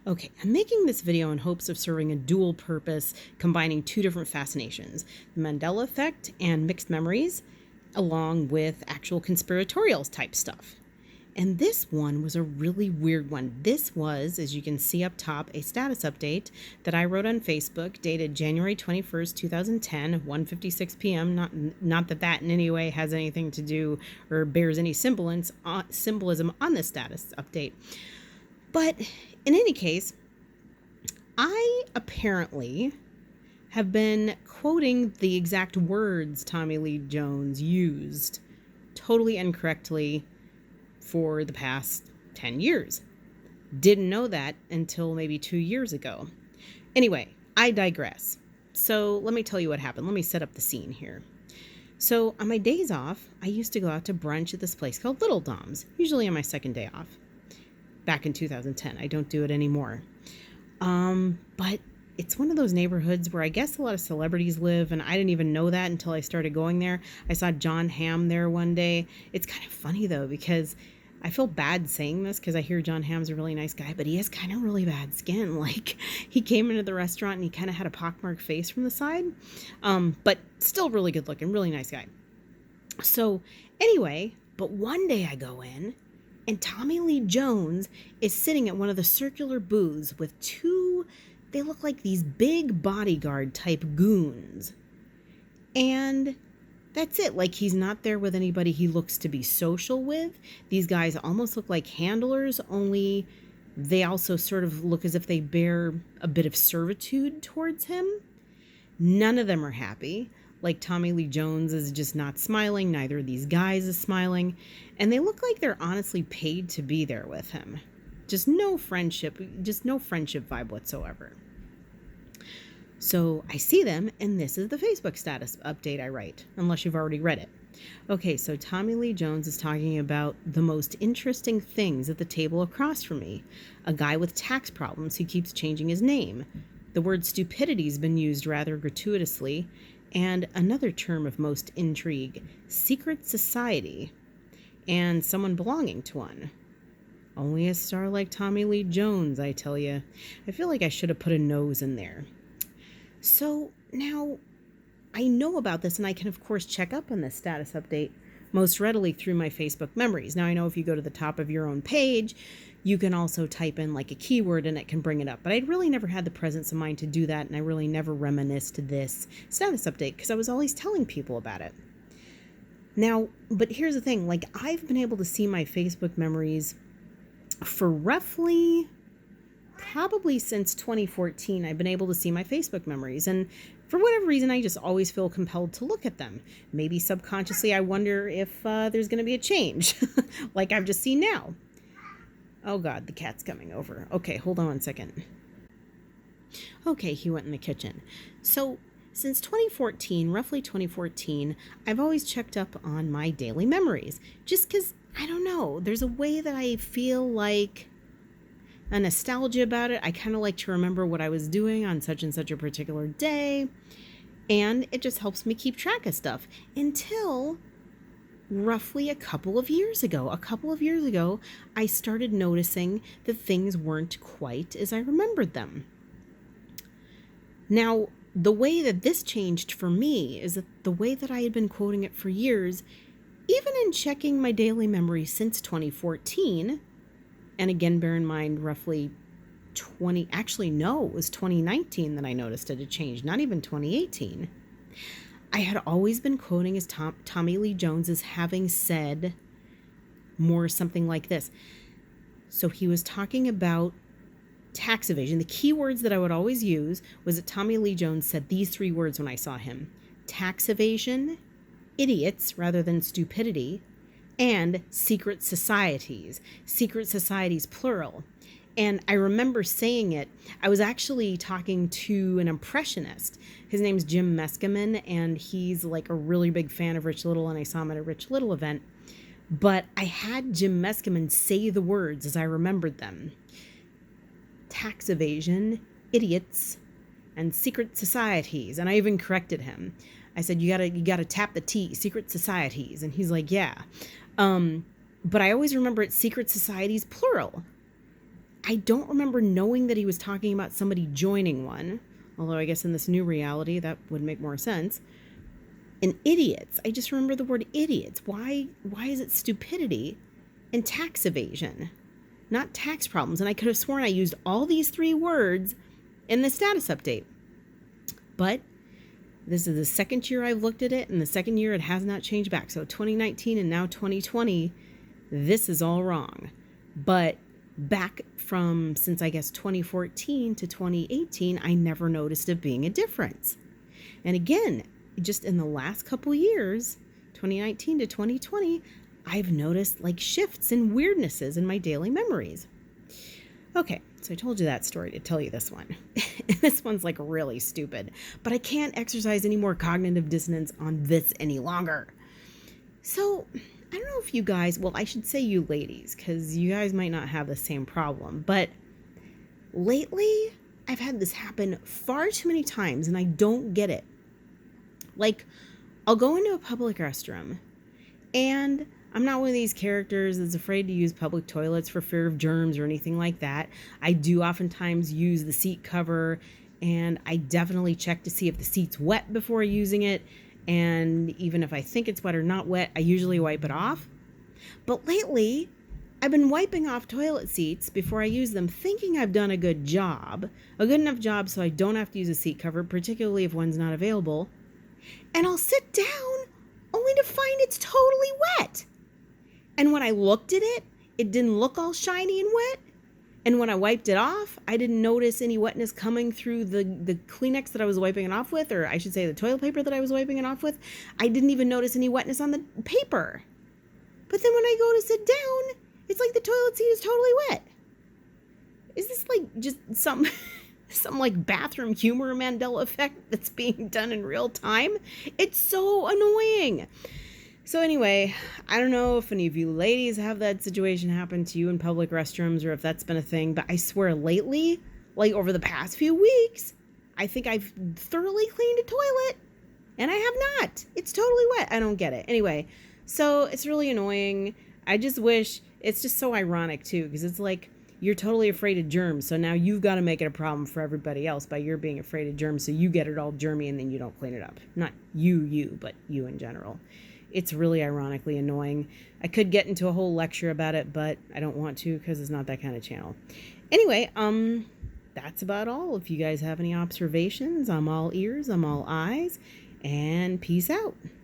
Okay, I'm making this video in hopes of serving a dual purpose, combining two different fascinations, the Mandela effect and mixed memories, along with actual conspiratorial type stuff. And this one was a really weird one. This was, as you can see up top, a status update that I wrote on Facebook dated January 21st, 2010, 1:56 p.m. Not that that in any way has anything to do or bears any symbolism on this status update. But in any case, I apparently have been quoting the exact words Tommy Lee Jones used totally incorrectly for the past 10 years. Didn't know that until maybe 2 years ago. Anyway, I digress. So let me tell you what happened. Let me set up the scene here. So on my days off, I used to go out to brunch at this place called Little Dom's, usually on my second day off. Back in 2010. I don't do it anymore. But it's one of those neighborhoods where I guess a lot of celebrities live, and I didn't even know that until I started going there. I saw John Hamm there one day. It's kind of funny though, because I feel bad saying this because I hear John Hamm's a really nice guy, but he has kind of really bad skin. Like, he came into the restaurant and he kind of had a pockmarked face from the side, but still really good looking, really nice guy. So anyway, but one day I go in and Tommy Lee Jones is sitting at one of the circular booths with two, they look like these big bodyguard type goons. And that's it. Like, he's not there with anybody he looks to be social with. These guys almost look like handlers, only they also sort of look as if they bear a bit of servitude towards him. None of them are happy. Like, Tommy Lee Jones is just not smiling. Neither of these guys is smiling. And they look like they're honestly paid to be there with him. Just no friendship vibe whatsoever. So I see them, and this is the Facebook status update I write, unless you've already read it. Okay, so Tommy Lee Jones is talking about the most interesting things at the table across from me. A guy with tax problems who keeps changing his name. The word stupidity's been used rather gratuitously. And another term of most intrigue, secret society, and someone belonging to one. Only a star like Tommy Lee Jones, I tell you. I feel like I should have put a nose in there. So now I know about this, and I can of course check up on this status update most readily through my Facebook memories. Now I know if you go to the top of your own page, you can also type in like a keyword and it can bring it up. But I'd really never had the presence of mind to do that, and I really never reminisced this status update because I was always telling people about it. Now, but here's the thing, like, I've been able to see my Facebook memories for roughly, probably since 2014, I've been able to see my Facebook memories. And for whatever reason, I just always feel compelled to look at them. Maybe subconsciously, I wonder if there's going to be a change, like I've just seen now. Oh God, the cat's coming over. Okay, hold on 1 second. Okay, he went in the kitchen. So since 2014, roughly 2014, I've always checked up on my daily memories. Just because, I don't know, there's a way that I feel like a nostalgia about it. I kind of like to remember what I was doing on such and such a particular day. And it just helps me keep track of stuff until roughly a couple of years ago, I started noticing that things weren't quite as I remembered them. Now, the way that this changed for me is that the way that I had been quoting it for years, even in checking my daily memory since 2014, and again, bear in mind, roughly it was 2019 that I noticed it had changed, not even 2018. I had always been quoting as Tommy Lee Jones as having said more something like this. So he was talking about tax evasion. The key words that I would always use was that Tommy Lee Jones said these three words when I saw him: tax evasion, idiots rather than stupidity, and secret societies. Secret societies, plural. And I remember saying it. I was actually talking to an impressionist. His name's Jim Meskimen, and he's like a really big fan of Rich Little, and I saw him at a Rich Little event. But I had Jim Meskimen say the words as I remembered them: tax evasion, idiots, and secret societies. And I even corrected him. I said, you gotta tap the T, secret societies. And he's like, yeah. But I always remember it's secret societies, plural. I don't remember knowing that he was talking about somebody joining one, although I guess in this new reality that would make more sense. And idiots. I just remember the word idiots. Why is it stupidity and tax evasion, not tax problems? And I could have sworn I used all these three words in the status update. But this is the second year I've looked at it, and the second year it has not changed back. So 2019 and now 2020, this is all wrong. But back from, since I guess 2014 to 2018, I never noticed it being a difference. And again, just in the last couple years, 2019 to 2020, I've noticed like shifts and weirdnesses in my daily memories. Okay, so I told you that story to tell you this one. This one's like really stupid, but I can't exercise any more cognitive dissonance on this any longer. So I don't know if you guys, well, I should say you ladies, because you guys might not have the same problem, but lately I've had this happen far too many times and I don't get it. Like, I'll go into a public restroom and I'm not one of these characters that's afraid to use public toilets for fear of germs or anything like that. I do oftentimes use the seat cover, and I definitely check to see if the seat's wet before using it. And even if I think it's wet or not wet, I usually wipe it off. But lately, I've been wiping off toilet seats before I use them, thinking I've done a good enough job so I don't have to use a seat cover, particularly if one's not available. And I'll sit down only to find it's totally wet. And when I looked at it, it didn't look all shiny and wet. And when I wiped it off, I didn't notice any wetness coming through the Kleenex that I was wiping it off with, or I should say the toilet paper that I was wiping it off with. I didn't even notice any wetness on the paper. But then when I go to sit down, it's like the toilet seat is totally wet. Is this like just some like bathroom humor Mandela effect that's being done in real time? It's so annoying. So anyway, I don't know if any of you ladies have that situation happen to you in public restrooms or if that's been a thing, but I swear lately, like over the past few weeks, I think I've thoroughly cleaned a toilet and I have not. It's totally wet. I don't get it. Anyway, so it's really annoying. I just wish, it's just so ironic too, because it's like you're totally afraid of germs. So now you've got to make it a problem for everybody else by your being afraid of germs. So you get it all germy and then you don't clean it up. Not you, but you in general. It's really ironically annoying. I could get into a whole lecture about it, but I don't want to because it's not that kind of channel. Anyway, that's about all. If you guys have any observations, I'm all ears, I'm all eyes, and peace out.